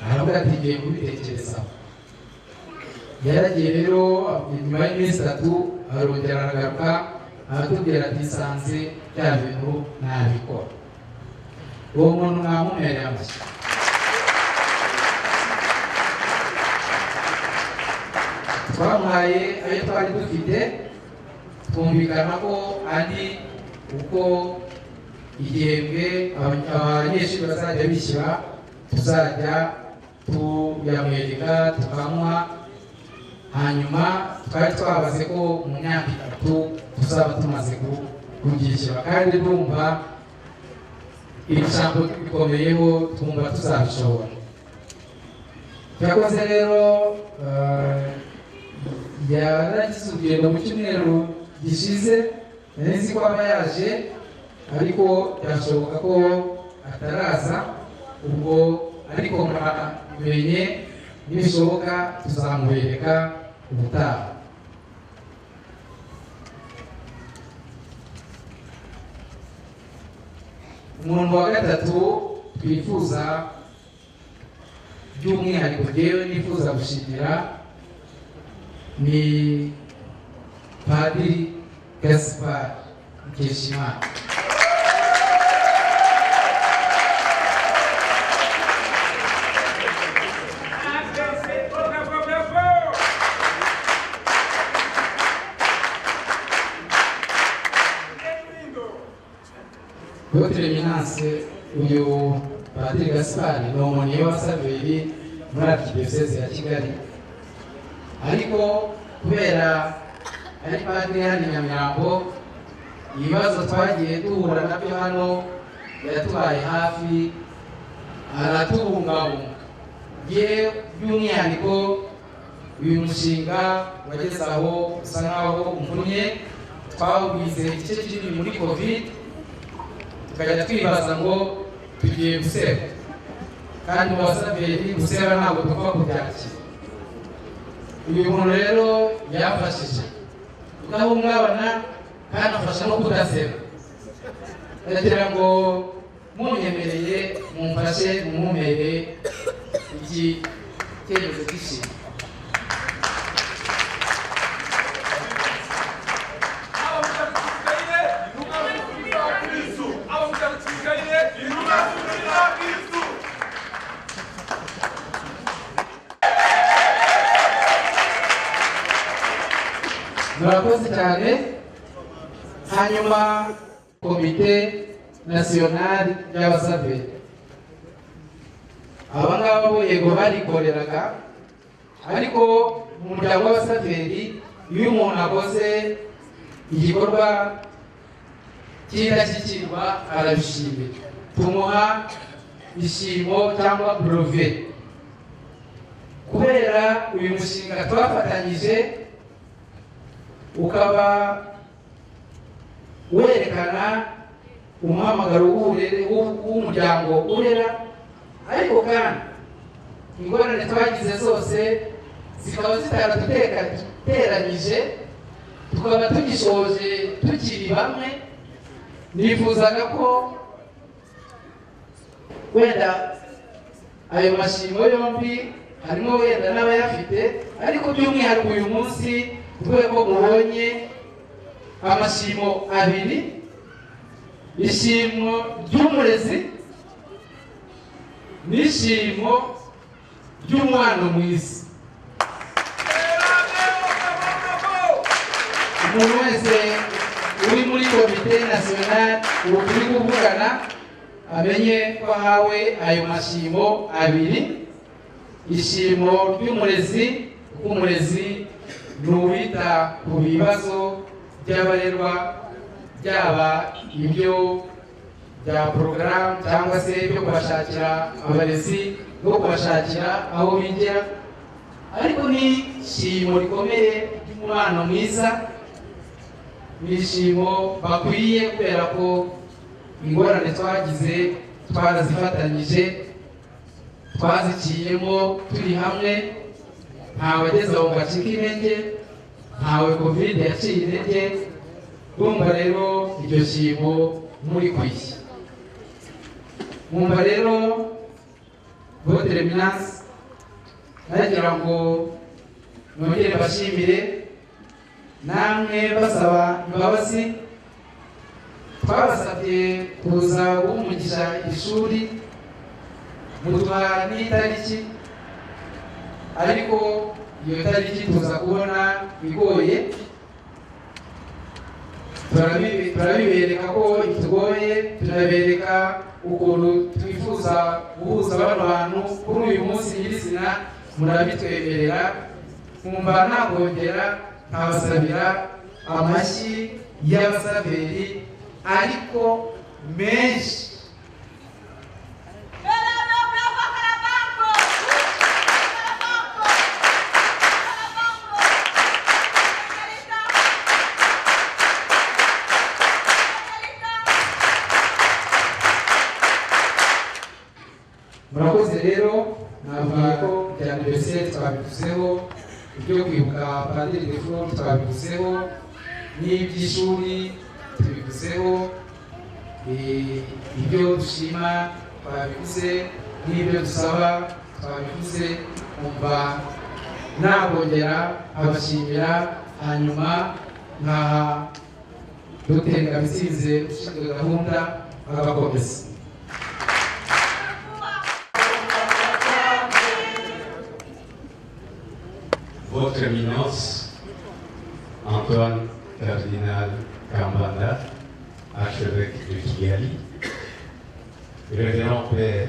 aravuga ati ngiye kubitekerezaho. Yaragiye rero nyuma y'iminsi 3 arongera aragaruka aratubwira ati nsanze bya bintu nabikora. Uwo muntu mwamumereye amashyi. Twamuhaye ayo twari dufite, twumvikana ko ari uko igihembwe abanyeshuri bazajya bishyura tuzajya tuyamwereka tukamuha, hanyuma twari twabaze ko mu myaka 3 tuzaba tumaze kubyishyura, kandi ndumva ijambo rikomeyeho twumva tuzabishobora. Yakoze rero yaragize urugendo mu cyumweru gishize, nzi ko aba yaje ariko byashoboka ko ataraza, ubwo ariko muramenye nibishoboka tuzamubereka ubutaha. Umuntu wa gatatu twifuza by'umwihariko rero nifuza gushimira ni Padiri Gaspard Mukeshimana. Votre Eminence, uyu Padiri Gaspard ni umuntu w'abasaveri muri Archdiocese ya Kigali, ariko kubera ari padiri hano i Nyamirambo, ibibazo twagiye duhura nabyo hano yatubaye hafi aratubungabunga. Ye by'umwihariko uyu mushinga wageze aho usa nkaho umvunye, twawugize igice kinini muri Covid, tukajya twibaza ngo tugiye guseba, kandi mu basaveri guseba ntabwo tupfa kubyakira. Uyu muntu rero yafashije tudahungabana kandi afasha no kudaseba. Ndagira ngo munyemereye mumfashe mumumere iki cyemezo cy'ishimwe. Murakoze cyane. Hanyuma Komite Nationale y'Abasaveri, aba ngaba bo yego barikoreraga, ariko mu muryango w'abasaveri iyo umuntu akoze igikorwa cy'indashyikirwa arabishimira, tumuha ishimo cyangwa brevet. Kubera uyu mushinga twafatanyije ukaba werekana umuhamagaro w'umuryango urera, ariko kandi ingorane twagize zose zikaba zitaraduteranyije, tukaba tugishoje tukiri bamwe. Nifuzaga ko wenda ayo mashimo yombi harimo wenda n'abayafite, ariko by'umwihariko uyu munsi twebwe mubonye amashimo 2, ishimo ry'umurezi n'ishimo ry'umwana mwiza. Umuntu wese uri muri Komite Nationale ubu turi kuvugana amenye ko hawe ayo mashimo 2, ishimo ry'umurezi, kuko umurezi n'uwita ku bibazo by'abarerwa, byaba ibyo bya porogaramu cyangwa se byo kubashakira abarezi no kubashakira aho bigira, ariko ni ishimo rikomeye ry'umwana mwiza, ni ishimo bakwiye kubera ko ingorane twagize twarazifatanyije, twaziciyemo turi hamwe, ntawe ageze aho ngo acike intege, ntawe Covid yaciye intege. Urumva rero iryo shimo muri kwishya. Mwumva rero votre éminence nagira ngo nongere bashimire namwe basaba imbabazi twabasabye kuza guhumugisha ishuri muduha n'itariki ariko iyo tariki tuza kubona bigoye turabibereka ko itugoye tunabereka ukuntu twifuza guhuza bano bantu kuri uyu munsi nyirizina murabitwemerera nkumva nagongera nkabasabira amashyi y'abasaveri ariko menshi. Murakoze rero navuga ko bya anniversaire twabivuzeho, ibyo kwibuka Padiri Defo twabivuzeho, n'iby'ishuri tubivuzeho, ibyo dushima twabivuze, n'ibyo dusaba twabivuze. Umva nabongera abashimira hanyuma nkaha Dr. Ngabitsinze ushinzwe gahunda agakomeza. Votre Éminence, Antoine Cardinal Kambanda, archevêque de Kigali, révérend Père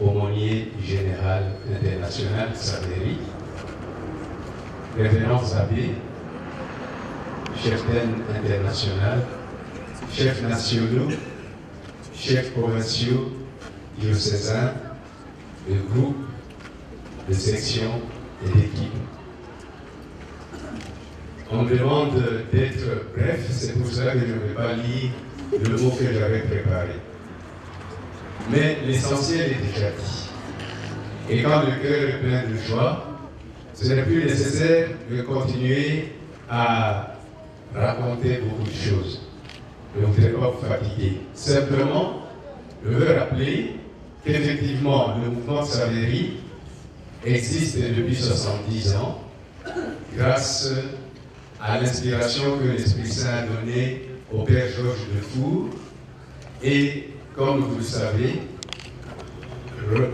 aumônier général international Saveri, révérend abbés, chefs international, chefs nationaux, chefs provinciaux, diocésains, de groupes, de sections et d'équipes. On me demande d'être bref, c'est pour ça que je ne vais pas lire le mot que j'avais préparé. Mais l'essentiel est déjà dit. Et quand le cœur est plein de joie, ce n'est plus nécessaire de continuer à raconter beaucoup de choses. Je ne voudrais pas vous fatiguer. Simplement, je veux rappeler qu'effectivement, le mouvement Saveri existe depuis 70 ans grâce à l'inspiration que l'Esprit Saint a donnée au Père Georges Defour. Et comme vous le savez,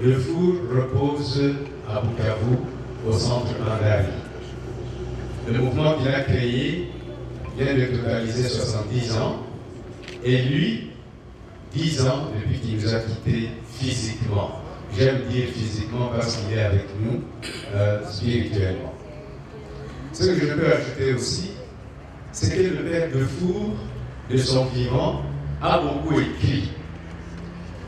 Defour repose à Bukavu, au centre Bandari. Le mouvement qu'il a créé vient de totaliser 70 ans et lui, 10 ans depuis qu'il nous a quittés physiquement. J'aime dire physiquement parce qu'il est avec nous spirituellement. Ce que je peux ajouter aussi, c'est que le Père Defour, de son vivant, a beaucoup écrit.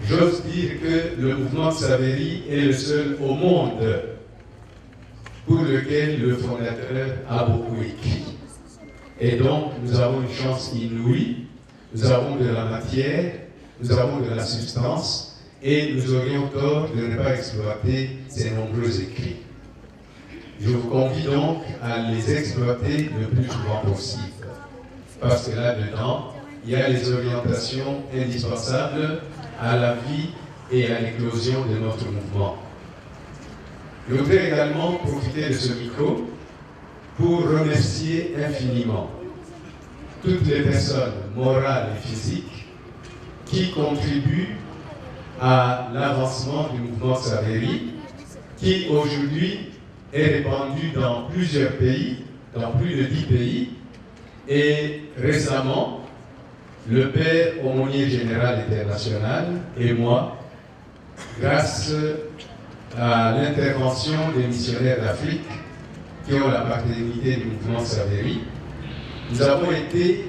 J'ose dire que le mouvement Saveri est le seul au monde pour lequel le fondateur a beaucoup écrit. Et donc, nous avons une chance inouïe, nous avons de la matière, nous avons de la substance, et nous aurions tort de ne pas exploiter ces nombreux écrits. Je vous convie donc à les exploiter le plus souvent possible, parce que là-dedans, il y a les orientations indispensables à la vie et à l'éclosion de notre mouvement. Je voudrais également profiter de ce micro pour remercier infiniment toutes les personnes morales et physiques qui contribuent à l'avancement du mouvement Saveri, qui aujourd'hui est répandu dans plusieurs pays, dans plus de 10 pays, et récemment, le Père aumônier général international et moi, grâce à l'intervention des missionnaires d'Afrique qui ont la paternité du mouvement Saveri, nous avons été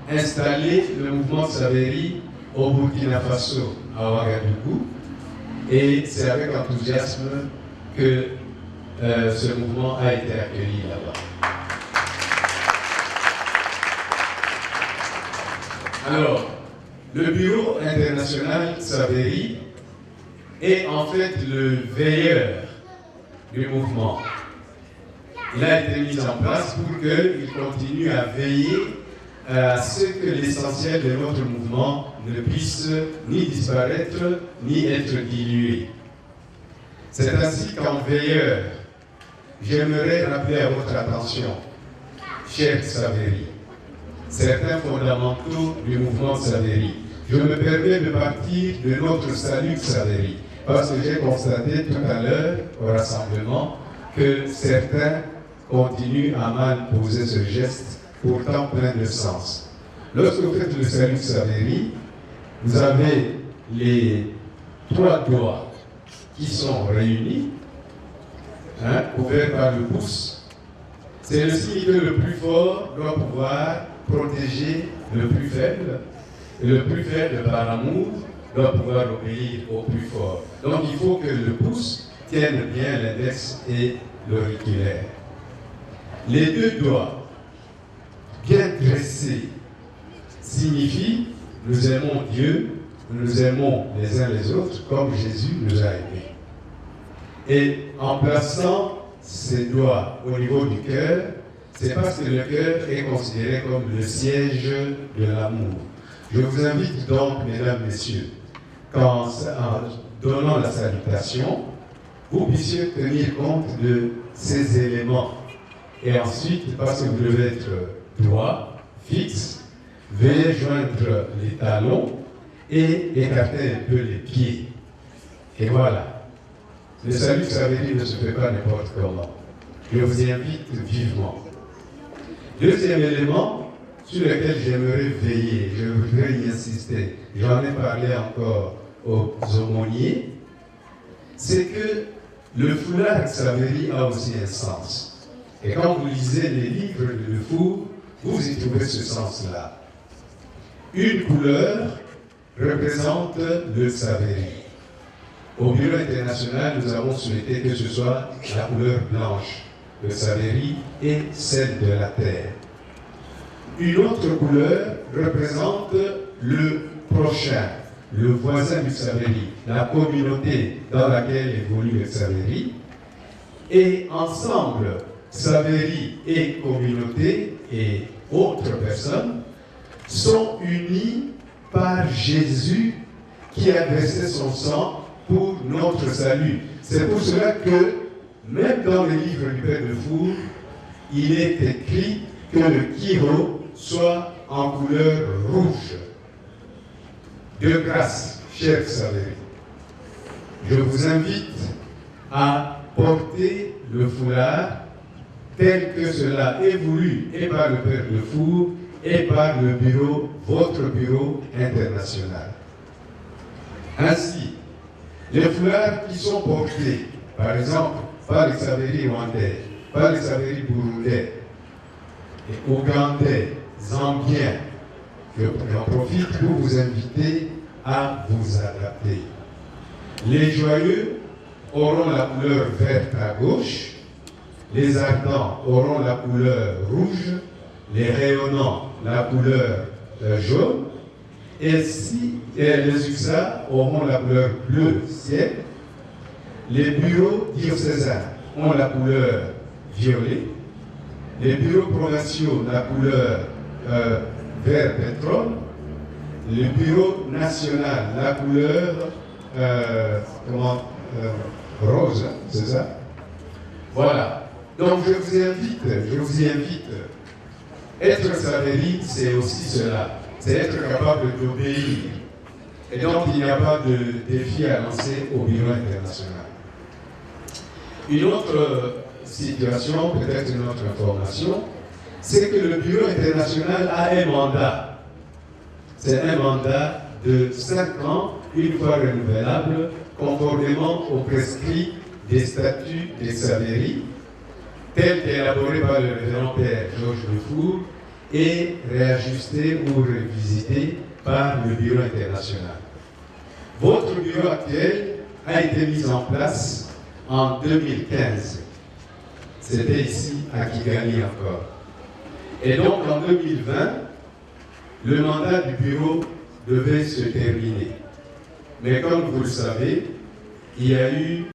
installés, le mouvement Saveri, au Burkina Faso, à Ouagadougou, et c'est avec enthousiasme que ce mouvement a été accueilli là-bas. Alors, le Bureau international Saveri est en fait le veilleur du mouvement. Il a été mis en place pour qu'il continue à veiller à ce que l'essentiel de notre mouvement ne puisse ni disparaître, ni être dilué. C'est ainsi qu'en veilleur, j'aimerais rappeler à votre attention, cher Xaveri, certains fondamentaux du mouvement Xaveri. Je me permets de partir de notre salut Xaveri, parce que j'ai constaté tout à l'heure au rassemblement que certains continuent à mal poser ce geste, pourtant plein de sens. Lorsque vous faites le salut Xaveri, vous avez les 3 doigts qui sont réunis, couverts par le pouce. C'est le signe que le plus fort doit pouvoir protéger le plus faible, et le plus faible, par amour, doit pouvoir obéir au plus fort. Donc il faut que le pouce tienne bien l'index et l'auriculaire. Les 2 doigts bien dressés signifient nous aimons Dieu, nous aimons les uns les autres comme Jésus nous a aimés. Et en plaçant ces doigts au niveau du cœur, c'est parce que le cœur est considéré comme le siège de l'amour. Je vous invite donc, mesdames, messieurs, en donnant la salutation, vous puissiez tenir compte de ces éléments. Et ensuite, parce que vous devez être droit, fixe, veuillez joindre les talons et écarter un peu les pieds. Et voilà. Le salut Xaveri ne se fait pas n'importe comment. Je vous invite vivement. Deuxième élément sur lequel j'aimerais veiller, je voudrais y insister, j'en ai parlé encore aux aumôniers, c'est que le foulard Xaveri a aussi un sens. Et quand vous lisez les livres de Dufour, vous y trouvez ce sens-là. Une couleur représente le Xaveri. Au Bureau international, nous avons souhaité que ce soit la couleur blanche, le Xaveri, et celle de la terre. Une autre couleur représente le prochain, le voisin du Xaveri, la communauté dans laquelle évolue le Xaveri. Et ensemble, Xaveri et communauté et autres personnes sont unis par Jésus qui a versé son sang pour notre salut. C'est pour cela que, même dans les livres du Père Dufour, il est écrit que le kiro soit en couleur rouge. De grâce, cher Xaveri, je vous invite à porter le foulard tel que cela est voulu et par le Père Dufour et par le bureau, votre bureau international. Ainsi, les foulards qui sont portés, par exemple, par les Xaveri rwandais, par les Xaveri burundais, et ougandais, zambiens, j'en profite pour vous inviter à vous adapter. Les joyeux auront la couleur verte à gauche, les ardents auront la couleur rouge, les rayonnants la couleur jaune, et les UXA auront la couleur bleu ciel, les bureaux diocésains ont la couleur violet, les bureaux provinciaux la couleur vert pétrole, le bureau national la couleur rose, c'est ça? Voilà. Donc je vous invite. Être Xaveri, c'est aussi cela. C'est être capable d'obéir. Et donc il n'y a pas de défi à lancer au bureau international. Une autre situation, peut-être une autre information, c'est que le bureau international a un mandat. C'est un mandat de 5 ans, une fois renouvelable, conformément aux prescrits des statuts des Xaveri, tel qu'élaboré par le révérend Père Georges Dufour et réajusté ou revisité par le bureau international. Votre bureau actuel a été mis en place en 2015. C'était ici à Kigali encore. Et donc en 2020, le mandat du bureau devait se terminer. Mais comme vous le savez, il y a eu